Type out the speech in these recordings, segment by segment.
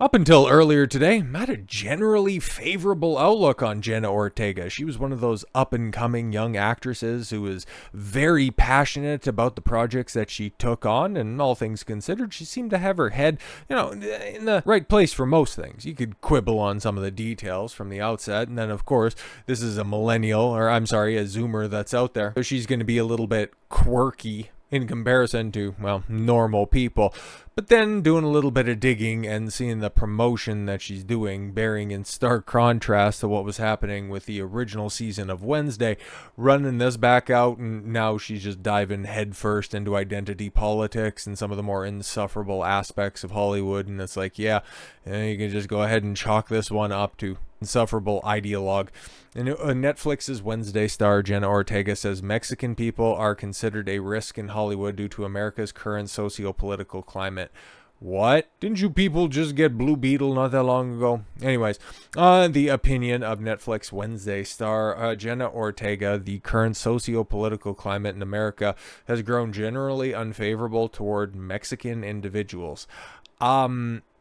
Up until earlier today, I had a generally favorable outlook on Jenna Ortega. She was one of those up-and-coming young actresses who was very passionate about the projects that she took on, and all things considered, she seemed to have her head, in the right place for most things. You could quibble on some of the details from the outset, and then, of course, this is a a Zoomer that's out there, so she's going to be a little bit quirky in comparison to, well, normal people. But then doing a little bit of digging and seeing the promotion that she's doing bearing in stark contrast to what was happening with the original season of Wednesday, running this back out, and now she's just diving headfirst into identity politics and some of the more insufferable aspects of Hollywood. And it's like, you can just go ahead and chalk this one up to insufferable ideologue. And Netflix's Wednesday star Jenna Ortega says Mexican people are considered a risk in Hollywood due to America's current socio-political climate. What? Didn't you people just get Blue Beetle not that long ago? Anyways, the opinion of Netflix Wednesday star Jenna Ortega, the current socio-political climate in America has grown generally unfavorable toward Mexican individuals.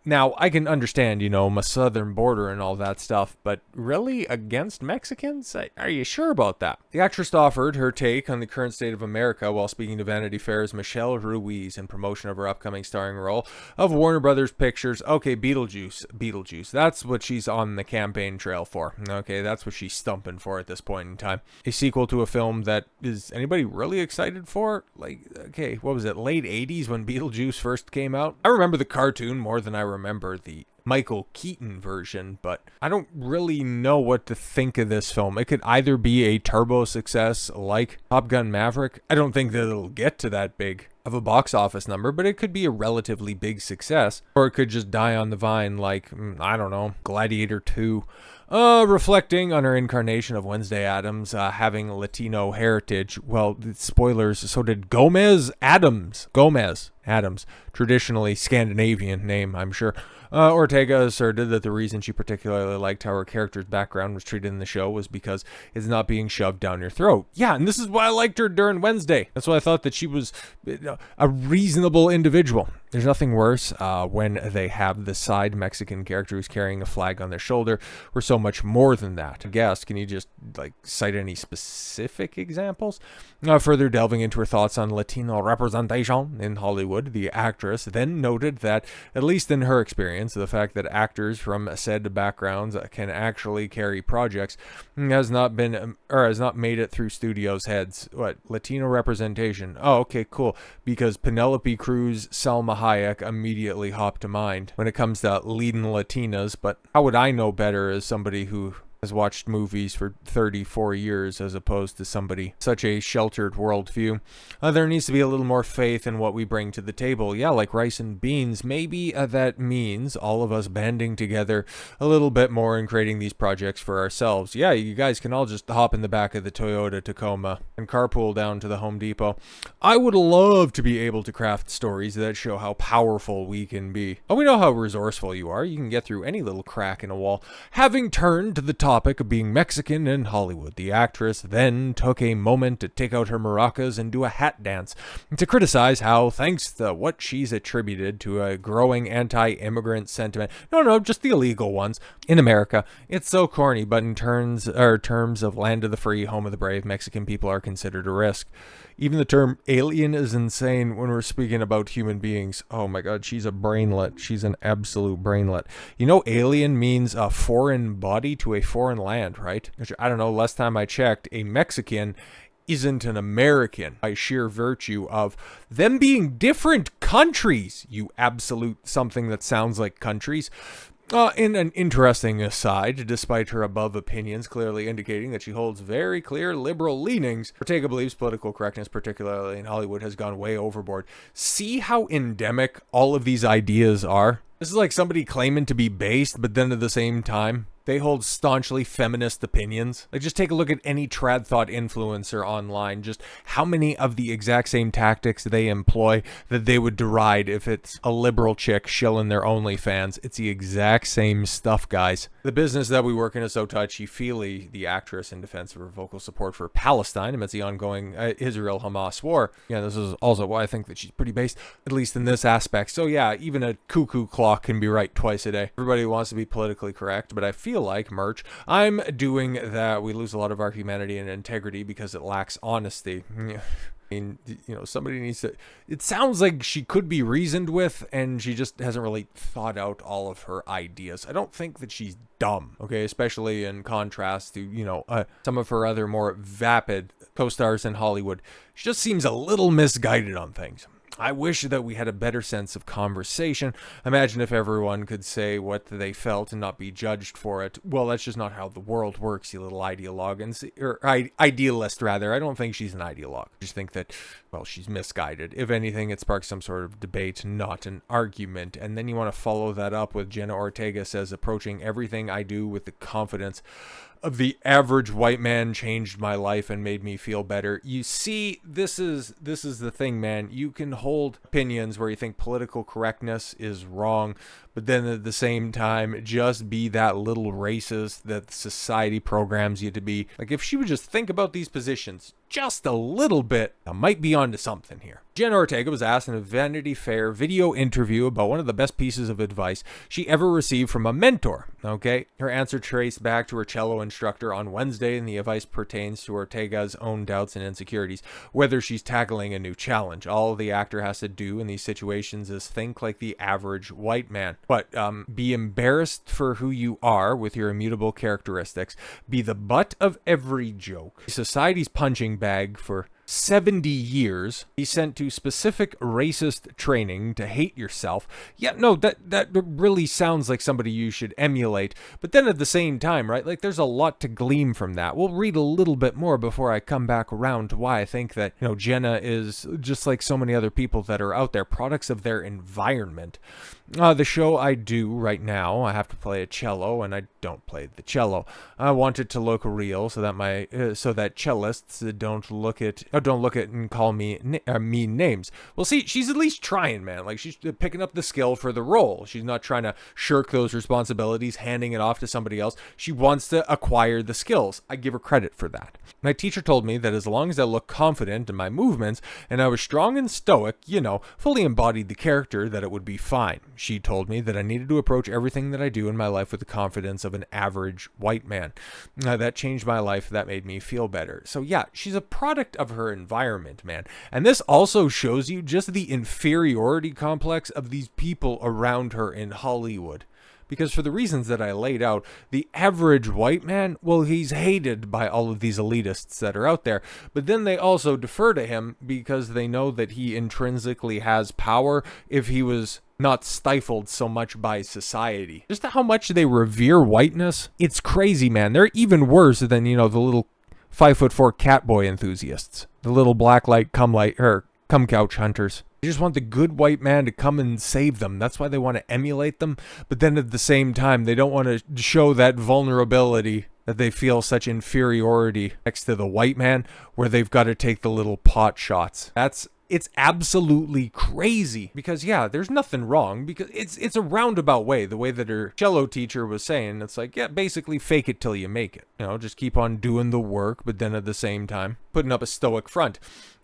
Now, I can understand, my southern border and all that stuff, but really against Mexicans? Are you sure about that? The actress offered her take on the current state of America while speaking to Vanity Fair's Michelle Ruiz in promotion of her upcoming starring role of Warner Brothers Pictures. Okay, Beetlejuice. That's what she's on the campaign trail for. Okay, that's what she's stumping for at this point in time. A sequel to a film that is anybody really excited for? What was it, late 80s when Beetlejuice first came out? I remember the cartoon more than I remember the Michael Keaton version, but I don't really know what to think of this film. It could either be a turbo success like Top Gun Maverick. I don't think that it'll get to that big of a box office number, but it could be a relatively big success, or it could just die on the vine like, Gladiator 2. Reflecting on her incarnation of Wednesday Addams having Latino heritage. Well, spoilers, so did Gomez Addams, traditionally Scandinavian name, I'm sure. Ortega asserted that the reason she particularly liked how her character's background was treated in the show was because it's not being shoved down your throat. Yeah, and this is why I liked her during Wednesday. That's why I thought that she was a reasonable individual. There's nothing worse when they have the side Mexican character who's carrying a flag on their shoulder. We're so much more than that. Guest, can you just cite any specific examples? Further delving into her thoughts on Latino representation in Hollywood, the actress then noted that, at least in her experience, the fact that actors from said backgrounds can actually carry projects has not made it through studios' heads. What? Latino representation. Oh, okay, cool. Because Penelope Cruz, Salma Hayek immediately hopped to mind when it comes to leading Latinas, but how would I know better as somebody who has watched movies for 34 years as opposed to somebody such a sheltered worldview? There needs to be a little more faith in what we bring to the table. Yeah, like rice and beans. Maybe that means all of us banding together a little bit more and creating these projects for ourselves. Yeah, you guys can all just hop in the back of the Toyota Tacoma and carpool down to the Home Depot. I would love to be able to craft stories that show how powerful we can be. Oh, we know how resourceful you are. You can get through any little crack in a wall. Having turned to the topic of being Mexican in Hollywood, the actress then took a moment to take out her maracas and do a hat dance to criticize how, thanks to what she's attributed to a growing anti-immigrant sentiment, just the illegal ones, in America, it's so corny, but in terms of land of the free, home of the brave, Mexican people are considered a risk. Even the term alien is insane when we're speaking about human beings. Oh my god, she's a brainlet. She's an absolute brainlet. Alien means a foreign body to a foreign land, right? Which, I don't know, last time I checked, a Mexican isn't an American by sheer virtue of them being different countries, you absolute something that sounds like countries. In an interesting aside, despite her above opinions clearly indicating that she holds very clear liberal leanings, Ortega believes political correctness, particularly in Hollywood, has gone way overboard. See how endemic all of these ideas are? This is like somebody claiming to be based, but then at the same time, they hold staunchly feminist opinions. Like, just take a look at any trad thought influencer online, just how many of the exact same tactics they employ that they would deride if it's a liberal chick shilling their OnlyFans. It's the exact same stuff, guys. The business that we work in is so touchy-feely. The actress, in defense of her vocal support for Palestine amidst the ongoing Israel-Hamas war. Yeah, this is also why I think that she's pretty based, at least in this aspect. So yeah, even a cuckoo clock can be right twice a day. Everybody wants to be politically correct, but I feel like, merch, I'm doing that. We lose a lot of our humanity and integrity because it lacks honesty. I mean, you know, somebody needs to... It sounds like she could be reasoned with, and she just hasn't really thought out all of her ideas. I don't think that she's dumb, okay? Especially in contrast to, you know, some of her other more vapid co-stars in Hollywood. She just seems a little misguided on things. I wish that we had a better sense of conversation. Imagine if everyone could say what they felt and not be judged for it. Well, that's just not how the world works, you little ideologue. Or idealist, rather. I don't think she's an ideologue. I just think that, well, she's misguided. If anything, it sparks some sort of debate, not an argument. And then you want to follow that up with Jenna Ortega says, approaching everything I do with the confidence of the average white man changed my life and made me feel better. You see, this is the thing, man. You can hold opinions where you think political correctness is wrong, but then at the same time, just be that little racist that society programs you to be. Like, if she would just think about these positions just a little bit, I might be onto something here. Jenna Ortega was asked in a Vanity Fair video interview about one of the best pieces of advice she ever received from a mentor, okay? Her answer traced back to her cello instructor on Wednesday, and the advice pertains to Ortega's own doubts and insecurities, whether she's tackling a new challenge. All the actor has to do in these situations is think like the average white man. But be embarrassed for who you are with your immutable characteristics. Be the butt of every joke. Society's punching bag for 70 years, be sent to specific racist training to hate yourself. Yeah, no, that really sounds like somebody you should emulate. But then at the same time, right, like, there's a lot to glean from that. We'll read a little bit more before I come back around to why I think that, you know, Jenna is just like so many other people that are out there, products of their environment. The show I do right now, I have to play a cello, and I don't play the cello. I want it to look real, so that so that cellists don't look at and call me mean names. Well, see, she's at least trying, man. Like, she's picking up the skill for the role. She's not trying to shirk those responsibilities, handing it off to somebody else. She wants to acquire the skills. I give her credit for that. My teacher told me that as long as I looked confident in my movements and I was strong and stoic, you know, fully embodied the character, that it would be fine. She told me that I needed to approach everything that I do in my life with the confidence of an average white man. That changed my life. That made me feel better. So yeah, she's a product of her environment, man. And this also shows you just the inferiority complex of these people around her in Hollywood. Because for the reasons that I laid out, the average white man, well, he's hated by all of these elitists that are out there. But then they also defer to him because they know that he intrinsically has power if he was not stifled so much by society. Just how much they revere whiteness, it's crazy, man. They're even worse than, you know, the little 5'4" catboy enthusiasts. The little black light come couch hunters. They just want the good white man to come and save them. That's why they want to emulate them. But then at the same time, they don't want to show that vulnerability, that they feel such inferiority next to the white man, where they've got to take the little pot shots. It's absolutely crazy, because yeah, there's nothing wrong, because it's a roundabout way, the way that her cello teacher was saying. It's like, yeah, basically fake it till you make it. You know, just keep on doing the work, but then at the same time, putting up a stoic front.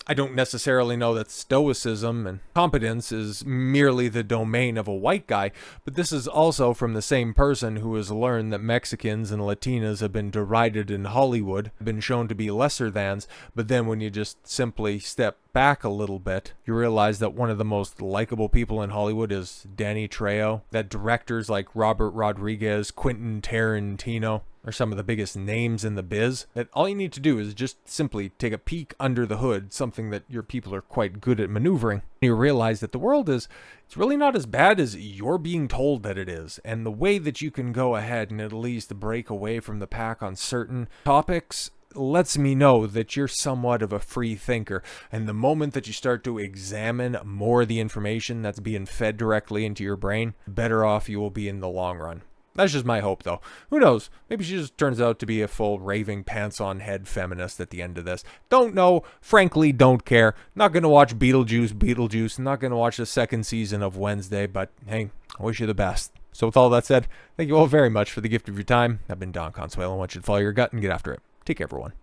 I don't necessarily know that stoicism and competence is merely the domain of a white guy, but this is also from the same person who has learned that Mexicans and Latinos have been derided in Hollywood, been shown to be lesser thans, but then when you just simply step back a little bit, you realize that one of the most likable people in Hollywood is Danny Trejo, that directors like Robert Rodriguez, Quentin Tarantino are some of the biggest names in the biz, that all you need to do is just simply take a peek under the hood, something that your people are quite good at maneuvering. You realize that the world it's really not as bad as you're being told that it is. And the way that you can go ahead and at least break away from the pack on certain topics lets me know that you're somewhat of a free thinker. And the moment that you start to examine more of the information that's being fed directly into your brain, the better off you will be in the long run. That's just my hope, though. Who knows? Maybe she just turns out to be a full raving pants-on-head feminist at the end of this. Don't know. Frankly, don't care. Not going to watch Beetlejuice. Not going to watch the second season of Wednesday, but hey, I wish you the best. So with all that said, thank you all very much for the gift of your time. I've been Don Consuelo. I want you to follow your gut and get after it. Take care, everyone.